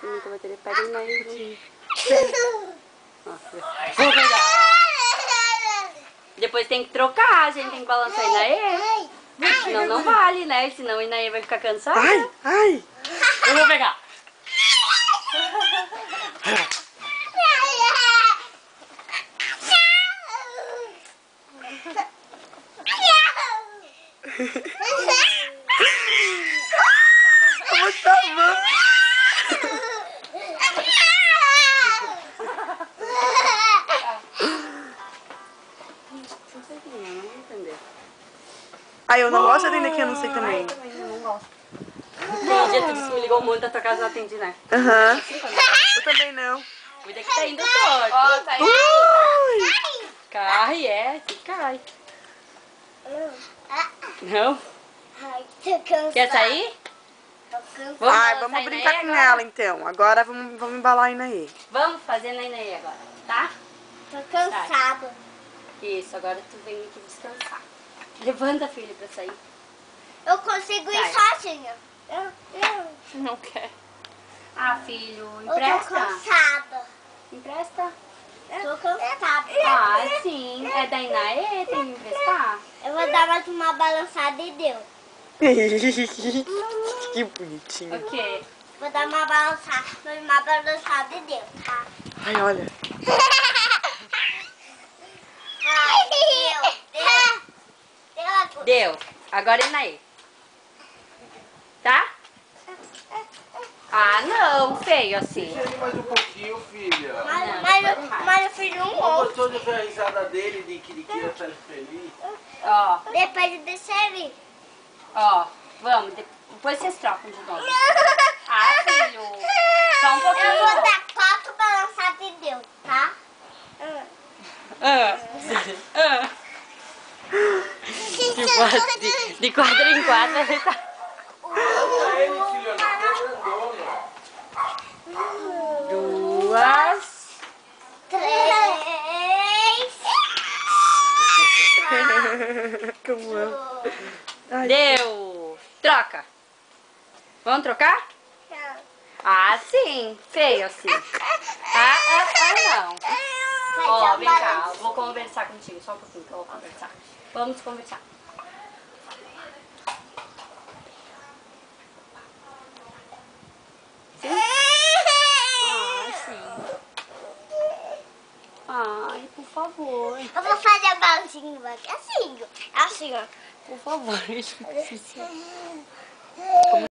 muita bateria. Pega ele aí. Vou pegar. Depois tem que trocar, a gente tem que balançar a Inaê. Senão não vale, né? Senão a Inaê vai ficar cansada. Ai, ai. Eu vou pegar. Como tá, mano? Ai, eu não gosto de atender quem eu não sei também. Eu também não gosto. Tem dia tu disse que me ligou muito da tua casa, não atendi, né? Aham. Eu também não. Cuida que tá indo torto. Ó, tá indo. Ui. Cai, tu cai. Não? Ai, tô cansada. Quer sair? Tô cansada. Ai, balançar vamos a brincar Inaê com agora? ela então. Agora vamos embalar a Inaê. Vamos fazer na Inaê agora, tá? Tô cansada. Isso, agora tu vem aqui descansar. Levanta, filho, pra sair. Eu consigo ir Vai. sozinha. Não quer. Ah, filho, Eu tô empresta. cansada. Empresta. Tô cansada. Ah, sim. É da Inaê, tem que emprestar. Eu vou dar mais uma balançada e deu. Que bonitinho. O quê? Vou dar uma balançada e deu, tá? Ai, olha. Ai, deu. Deu. Deu. Agora é Inaê. Tá? Ah, não. Feio assim. Deixa ele mais um pouquinho, filha. Mas eu fiz um Não monte. gostou de ver a risada dele, de que ele queria estar feliz? Ó, Depois eu deixei ele. ó. Vamos. Depois vocês trocam de novo. Ah, filho. Só um pouquinho. Eu vou dar 4 balançadas e deu, tá? De quadro em quadro ele tá. Olha ele, filha, não é grandona. 2. 3. Como eu. Ai, Deu. Troca. Vamos trocar? Ah, sim. Feio assim. Não. Ó, vem cá. Eu vou conversar contigo. Só um pouquinho que eu vou conversar. Vamos conversar. Sim? Ah, sim. Ai, por favor. Eu vou fazer a balancinha aqui. Assim, ó. Por favor.